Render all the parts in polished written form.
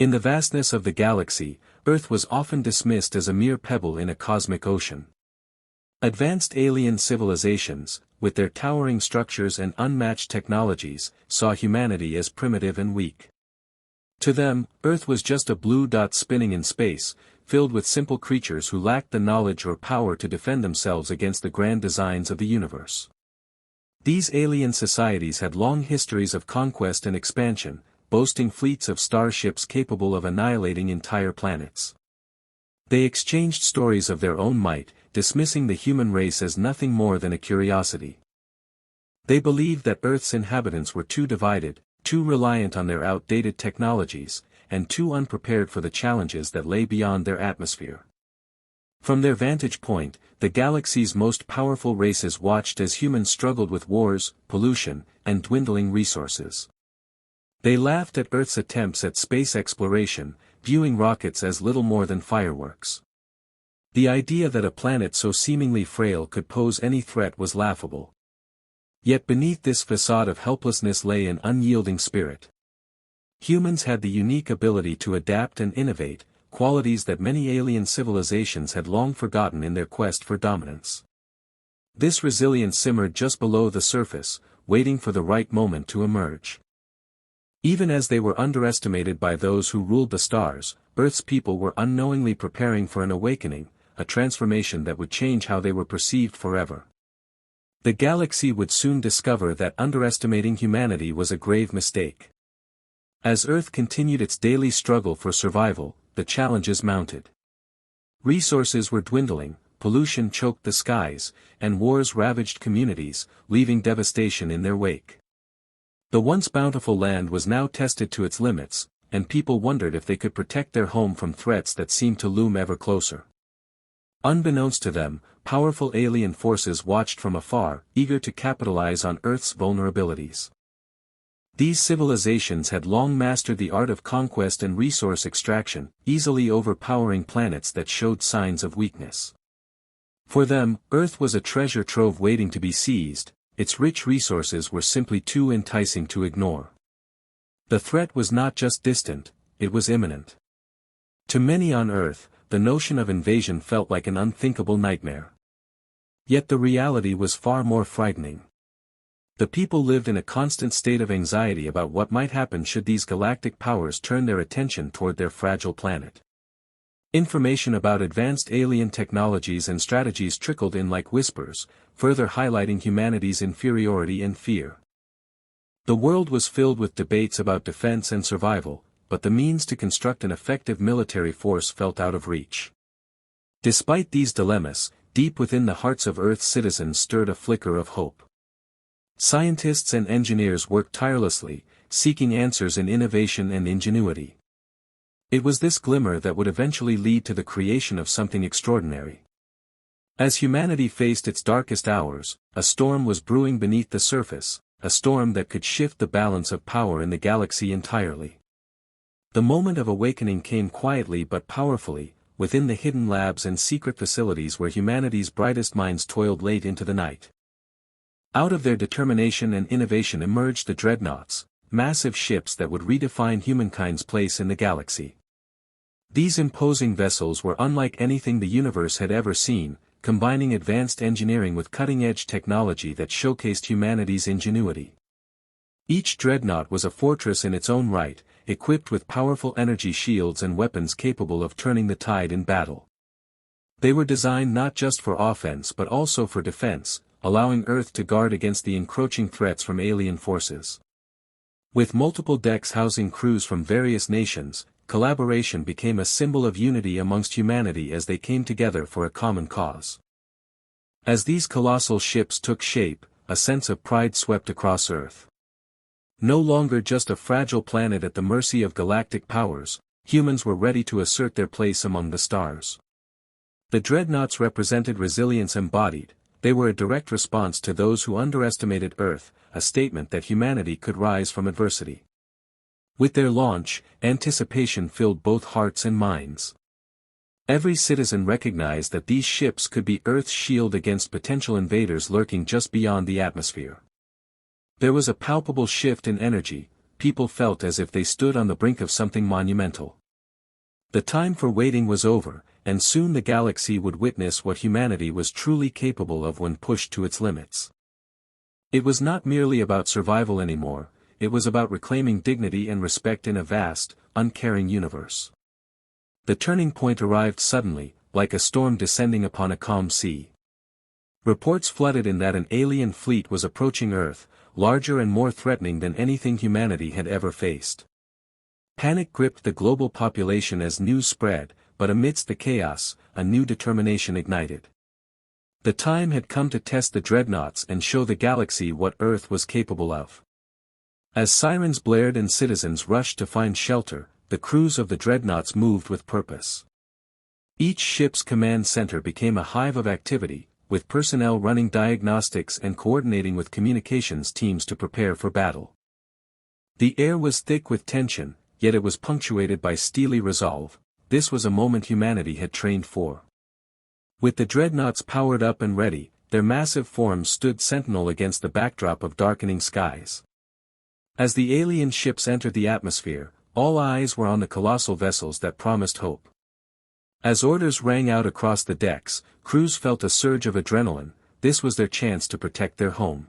In the vastness of the galaxy, Earth was often dismissed as a mere pebble in a cosmic ocean. Advanced alien civilizations, with their towering structures and unmatched technologies, saw humanity as primitive and weak. To them, Earth was just a blue dot spinning in space, filled with simple creatures who lacked the knowledge or power to defend themselves against the grand designs of the universe. These alien societies had long histories of conquest and expansion, boasting fleets of starships capable of annihilating entire planets. They exchanged stories of their own might, dismissing the human race as nothing more than a curiosity. They believed that Earth's inhabitants were too divided, too reliant on their outdated technologies, and too unprepared for the challenges that lay beyond their atmosphere. From their vantage point, the galaxy's most powerful races watched as humans struggled with wars, pollution, and dwindling resources. They laughed at Earth's attempts at space exploration, viewing rockets as little more than fireworks. The idea that a planet so seemingly frail could pose any threat was laughable. Yet beneath this facade of helplessness lay an unyielding spirit. Humans had the unique ability to adapt and innovate, qualities that many alien civilizations had long forgotten in their quest for dominance. This resilience simmered just below the surface, waiting for the right moment to emerge. Even as they were underestimated by those who ruled the stars, Earth's people were unknowingly preparing for an awakening, a transformation that would change how they were perceived forever. The galaxy would soon discover that underestimating humanity was a grave mistake. As Earth continued its daily struggle for survival, the challenges mounted. Resources were dwindling, pollution choked the skies, and wars ravaged communities, leaving devastation in their wake. The once bountiful land was now tested to its limits, and people wondered if they could protect their home from threats that seemed to loom ever closer. Unbeknownst to them, powerful alien forces watched from afar, eager to capitalize on Earth's vulnerabilities. These civilizations had long mastered the art of conquest and resource extraction, easily overpowering planets that showed signs of weakness. For them, Earth was a treasure trove waiting to be seized, its rich resources were simply too enticing to ignore. The threat was not just distant, it was imminent. To many on Earth, the notion of invasion felt like an unthinkable nightmare. Yet the reality was far more frightening. The people lived in a constant state of anxiety about what might happen should these galactic powers turn their attention toward their fragile planet. Information about advanced alien technologies and strategies trickled in like whispers, further highlighting humanity's inferiority and fear. The world was filled with debates about defense and survival, but the means to construct an effective military force felt out of reach. Despite these dilemmas, deep within the hearts of Earth's citizens stirred a flicker of hope. Scientists and engineers worked tirelessly, seeking answers in innovation and ingenuity. It was this glimmer that would eventually lead to the creation of something extraordinary. As humanity faced its darkest hours, a storm was brewing beneath the surface, a storm that could shift the balance of power in the galaxy entirely. The moment of awakening came quietly but powerfully, within the hidden labs and secret facilities where humanity's brightest minds toiled late into the night. Out of their determination and innovation emerged the dreadnoughts, massive ships that would redefine humankind's place in the galaxy. These imposing vessels were unlike anything the universe had ever seen, combining advanced engineering with cutting-edge technology that showcased humanity's ingenuity. Each dreadnought was a fortress in its own right, equipped with powerful energy shields and weapons capable of turning the tide in battle. They were designed not just for offense but also for defense, allowing Earth to guard against the encroaching threats from alien forces. With multiple decks housing crews from various nations, collaboration became a symbol of unity amongst humanity as they came together for a common cause. As these colossal ships took shape, a sense of pride swept across Earth. No longer just a fragile planet at the mercy of galactic powers, humans were ready to assert their place among the stars. The dreadnoughts represented resilience embodied. They were a direct response to those who underestimated Earth, a statement that humanity could rise from adversity. With their launch, anticipation filled both hearts and minds. Every citizen recognized that these ships could be Earth's shield against potential invaders lurking just beyond the atmosphere. There was a palpable shift in energy, people felt as if they stood on the brink of something monumental. The time for waiting was over, and soon the galaxy would witness what humanity was truly capable of when pushed to its limits. It was not merely about survival anymore, it was about reclaiming dignity and respect in a vast, uncaring universe. The turning point arrived suddenly, like a storm descending upon a calm sea. Reports flooded in that an alien fleet was approaching Earth, larger and more threatening than anything humanity had ever faced. Panic gripped the global population as news spread, but amidst the chaos, a new determination ignited. The time had come to test the dreadnoughts and show the galaxy what Earth was capable of. As sirens blared and citizens rushed to find shelter, the crews of the dreadnoughts moved with purpose. Each ship's command center became a hive of activity, with personnel running diagnostics and coordinating with communications teams to prepare for battle. The air was thick with tension, yet it was punctuated by steely resolve. This was a moment humanity had trained for. With the dreadnoughts powered up and ready, their massive forms stood sentinel against the backdrop of darkening skies. As the alien ships entered the atmosphere, all eyes were on the colossal vessels that promised hope. As orders rang out across the decks, crews felt a surge of adrenaline. This was their chance to protect their home.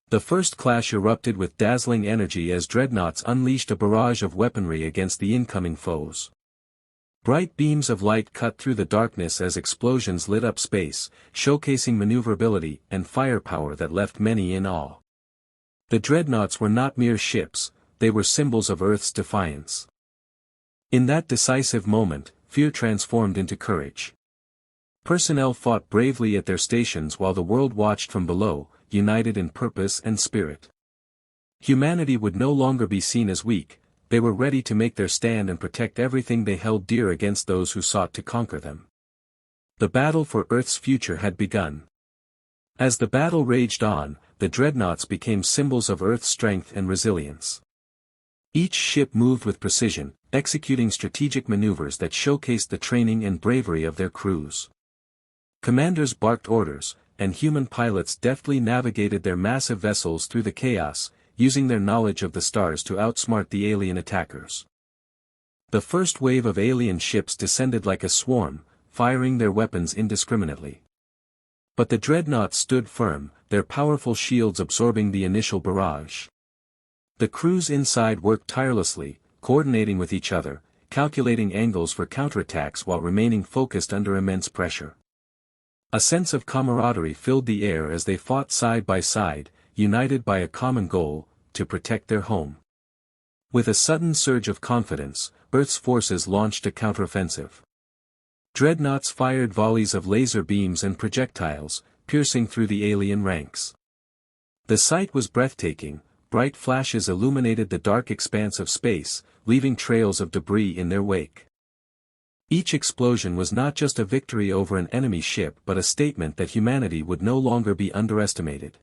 The first clash erupted with dazzling energy as dreadnoughts unleashed a barrage of weaponry against the incoming foes. Bright beams of light cut through the darkness as explosions lit up space, showcasing maneuverability and firepower that left many in awe. The dreadnoughts were not mere ships, they were symbols of Earth's defiance. In that decisive moment, fear transformed into courage. Personnel fought bravely at their stations while the world watched from below, united in purpose and spirit. Humanity would no longer be seen as weak, they were ready to make their stand and protect everything they held dear against those who sought to conquer them. The battle for Earth's future had begun. As the battle raged on, the dreadnoughts became symbols of Earth's strength and resilience. Each ship moved with precision, executing strategic maneuvers that showcased the training and bravery of their crews. Commanders barked orders, and human pilots deftly navigated their massive vessels through the chaos, using their knowledge of the stars to outsmart the alien attackers. The first wave of alien ships descended like a swarm, firing their weapons indiscriminately. But the dreadnoughts stood firm, their powerful shields absorbing the initial barrage. The crews inside worked tirelessly, coordinating with each other, calculating angles for counterattacks while remaining focused under immense pressure. A sense of camaraderie filled the air as they fought side by side, united by a common goal, to protect their home. With a sudden surge of confidence, Earth's forces launched a counteroffensive. Dreadnoughts fired volleys of laser beams and projectiles, piercing through the alien ranks. The sight was breathtaking. Bright flashes illuminated the dark expanse of space, leaving trails of debris in their wake. Each explosion was not just a victory over an enemy ship but a statement that humanity would no longer be underestimated.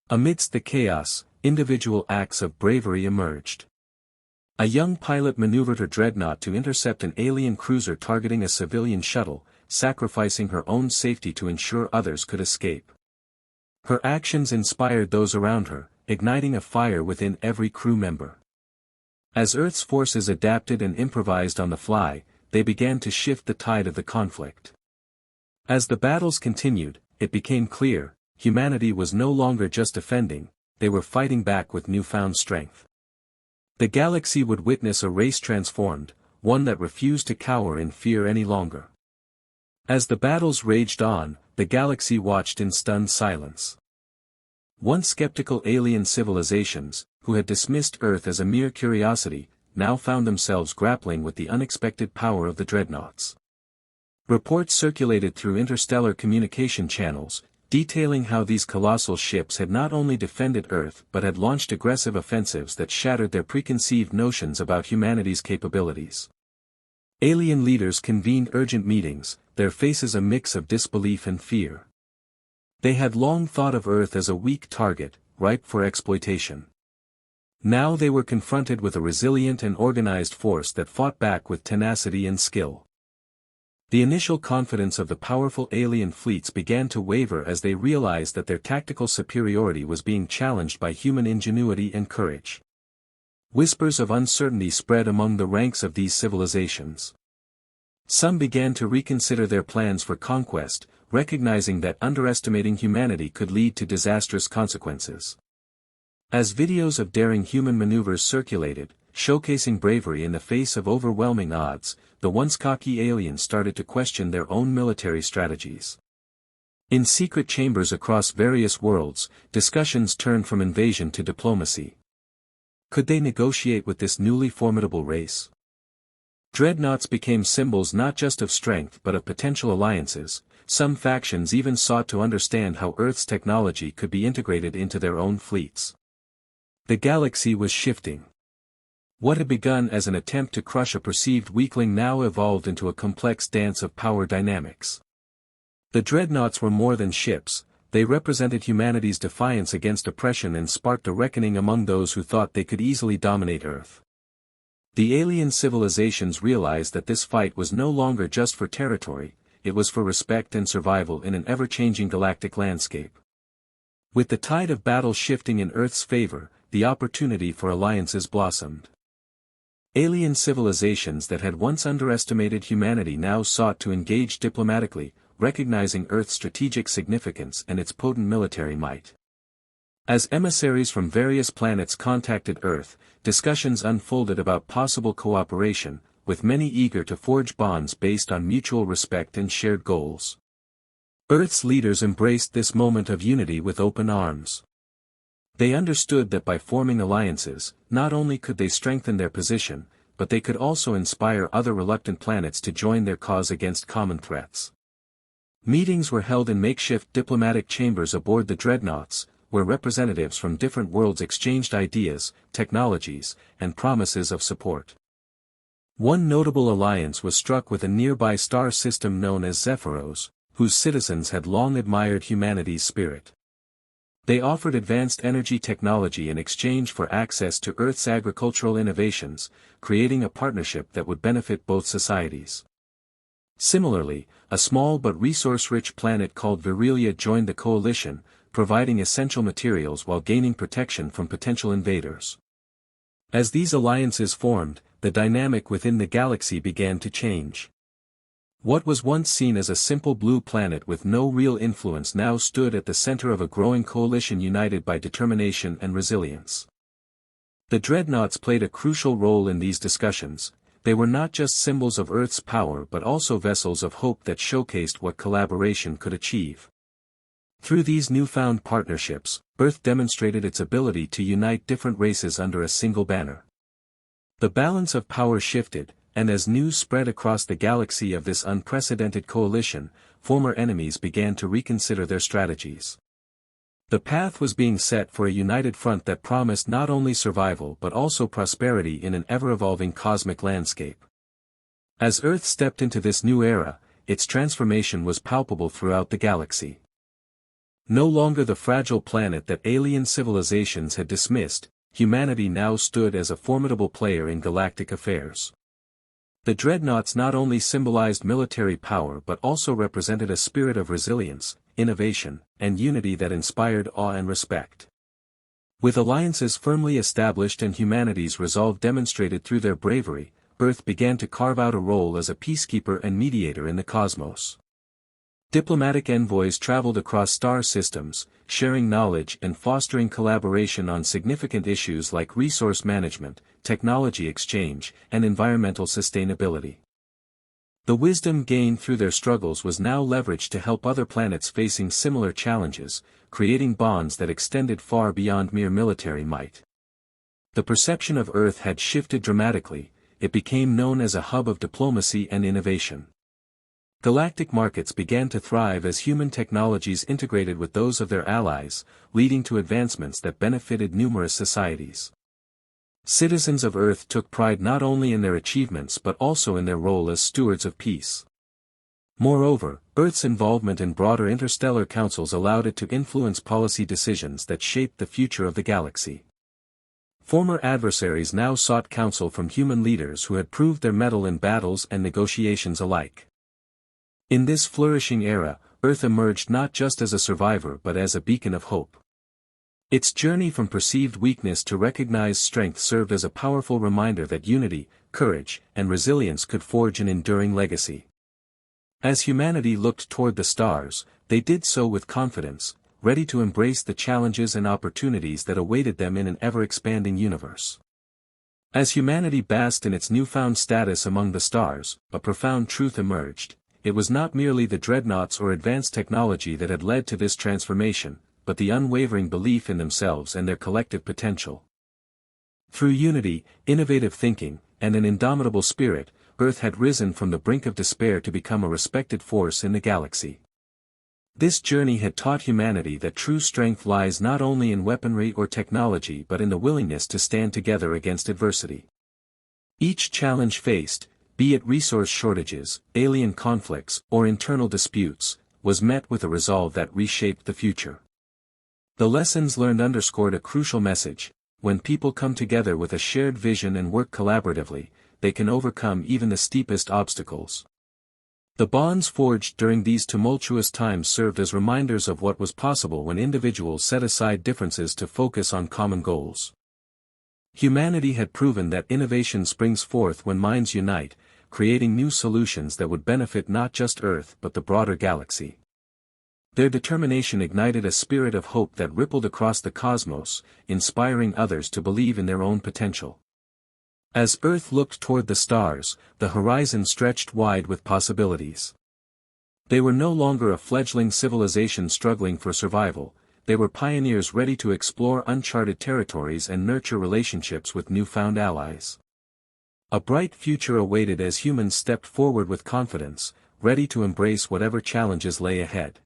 Amidst the chaos, individual acts of bravery emerged. A young pilot maneuvered her dreadnought to intercept an alien cruiser targeting a civilian shuttle, sacrificing her own safety to ensure others could escape. Her actions inspired those around her, igniting a fire within every crew member. As Earth's forces adapted and improvised on the fly, they began to shift the tide of the conflict. As the battles continued, it became clear, humanity was no longer just defending, they were fighting back with newfound strength. The galaxy would witness a race transformed, one that refused to cower in fear any longer. As the battles raged on, the galaxy watched in stunned silence. Once skeptical alien civilizations, who had dismissed Earth as a mere curiosity, now found themselves grappling with the unexpected power of the dreadnoughts. Reports circulated through interstellar communication channels, detailing how these colossal ships had not only defended Earth but had launched aggressive offensives that shattered their preconceived notions about humanity's capabilities. Alien leaders convened urgent meetings, their faces a mix of disbelief and fear. They had long thought of Earth as a weak target, ripe for exploitation. Now they were confronted with a resilient and organized force that fought back with tenacity and skill. The initial confidence of the powerful alien fleets began to waver as they realized that their tactical superiority was being challenged by human ingenuity and courage. Whispers of uncertainty spread among the ranks of these civilizations. Some began to reconsider their plans for conquest, recognizing that underestimating humanity could lead to disastrous consequences. As videos of daring human maneuvers circulated, showcasing bravery in the face of overwhelming odds, the once cocky aliens started to question their own military strategies. In secret chambers across various worlds, discussions turned from invasion to diplomacy. Could they negotiate with this newly formidable race? Dreadnoughts became symbols not just of strength but of potential alliances. Some factions even sought to understand how Earth's technology could be integrated into their own fleets. The galaxy was shifting. What had begun as an attempt to crush a perceived weakling now evolved into a complex dance of power dynamics. The dreadnoughts were more than ships, they represented humanity's defiance against oppression and sparked a reckoning among those who thought they could easily dominate Earth. The alien civilizations realized that this fight was no longer just for territory, it was for respect and survival in an ever-changing galactic landscape. With the tide of battle shifting in Earth's favor, the opportunity for alliances blossomed. Alien civilizations that had once underestimated humanity now sought to engage diplomatically, recognizing Earth's strategic significance and its potent military might. As emissaries from various planets contacted Earth, discussions unfolded about possible cooperation, with many eager to forge bonds based on mutual respect and shared goals. Earth's leaders embraced this moment of unity with open arms. They understood that by forming alliances, not only could they strengthen their position, but they could also inspire other reluctant planets to join their cause against common threats. Meetings were held in makeshift diplomatic chambers aboard the dreadnoughts, where representatives from different worlds exchanged ideas, technologies, and promises of support. One notable alliance was struck with a nearby star system known as Zephyros, whose citizens had long admired humanity's spirit. They offered advanced energy technology in exchange for access to Earth's agricultural innovations, creating a partnership that would benefit both societies. Similarly, a small but resource-rich planet called Virelia joined the coalition, providing essential materials while gaining protection from potential invaders. As these alliances formed, the dynamic within the galaxy began to change. What was once seen as a simple blue planet with no real influence now stood at the center of a growing coalition united by determination and resilience. The dreadnoughts played a crucial role in these discussions. They were not just symbols of Earth's power but also vessels of hope that showcased what collaboration could achieve. Through these newfound partnerships, Earth demonstrated its ability to unite different races under a single banner. The balance of power shifted, and as news spread across the galaxy of this unprecedented coalition, former enemies began to reconsider their strategies. The path was being set for a united front that promised not only survival but also prosperity in an ever-evolving cosmic landscape. As Earth stepped into this new era, its transformation was palpable throughout the galaxy. No longer the fragile planet that alien civilizations had dismissed, humanity now stood as a formidable player in galactic affairs. The dreadnoughts not only symbolized military power but also represented a spirit of resilience, innovation, and unity that inspired awe and respect. With alliances firmly established and humanity's resolve demonstrated through their bravery, Earth began to carve out a role as a peacekeeper and mediator in the cosmos. Diplomatic envoys traveled across star systems, sharing knowledge and fostering collaboration on significant issues like resource management, technology exchange, and environmental sustainability. The wisdom gained through their struggles was now leveraged to help other planets facing similar challenges, creating bonds that extended far beyond mere military might. The perception of Earth had shifted dramatically, it became known as a hub of diplomacy and innovation. Galactic markets began to thrive as human technologies integrated with those of their allies, leading to advancements that benefited numerous societies. Citizens of Earth took pride not only in their achievements but also in their role as stewards of peace. Moreover, Earth's involvement in broader interstellar councils allowed it to influence policy decisions that shaped the future of the galaxy. Former adversaries now sought counsel from human leaders who had proved their mettle in battles and negotiations alike. In this flourishing era, Earth emerged not just as a survivor but as a beacon of hope. Its journey from perceived weakness to recognized strength served as a powerful reminder that unity, courage, and resilience could forge an enduring legacy. As humanity looked toward the stars, they did so with confidence, ready to embrace the challenges and opportunities that awaited them in an ever-expanding universe. As humanity basked in its newfound status among the stars, a profound truth emerged. It was not merely the dreadnoughts or advanced technology that had led to this transformation, but the unwavering belief in themselves and their collective potential. Through unity, innovative thinking, and an indomitable spirit, Earth had risen from the brink of despair to become a respected force in the galaxy. This journey had taught humanity that true strength lies not only in weaponry or technology but in the willingness to stand together against adversity. Each challenge faced, be it resource shortages, alien conflicts, or internal disputes, was met with a resolve that reshaped the future. The lessons learned underscored a crucial message: when people come together with a shared vision and work collaboratively, they can overcome even the steepest obstacles. The bonds forged during these tumultuous times served as reminders of what was possible when individuals set aside differences to focus on common goals. Humanity had proven that innovation springs forth when minds unite, creating new solutions that would benefit not just Earth but the broader galaxy. Their determination ignited a spirit of hope that rippled across the cosmos, inspiring others to believe in their own potential. As Earth looked toward the stars, the horizon stretched wide with possibilities. They were no longer a fledgling civilization struggling for survival, they were pioneers ready to explore uncharted territories and nurture relationships with newfound allies. A bright future awaited as humans stepped forward with confidence, ready to embrace whatever challenges lay ahead.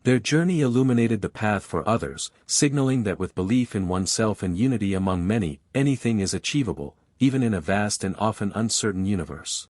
Their journey illuminated the path for others, signaling that with belief in oneself and unity among many, anything is achievable, even in a vast and often uncertain universe.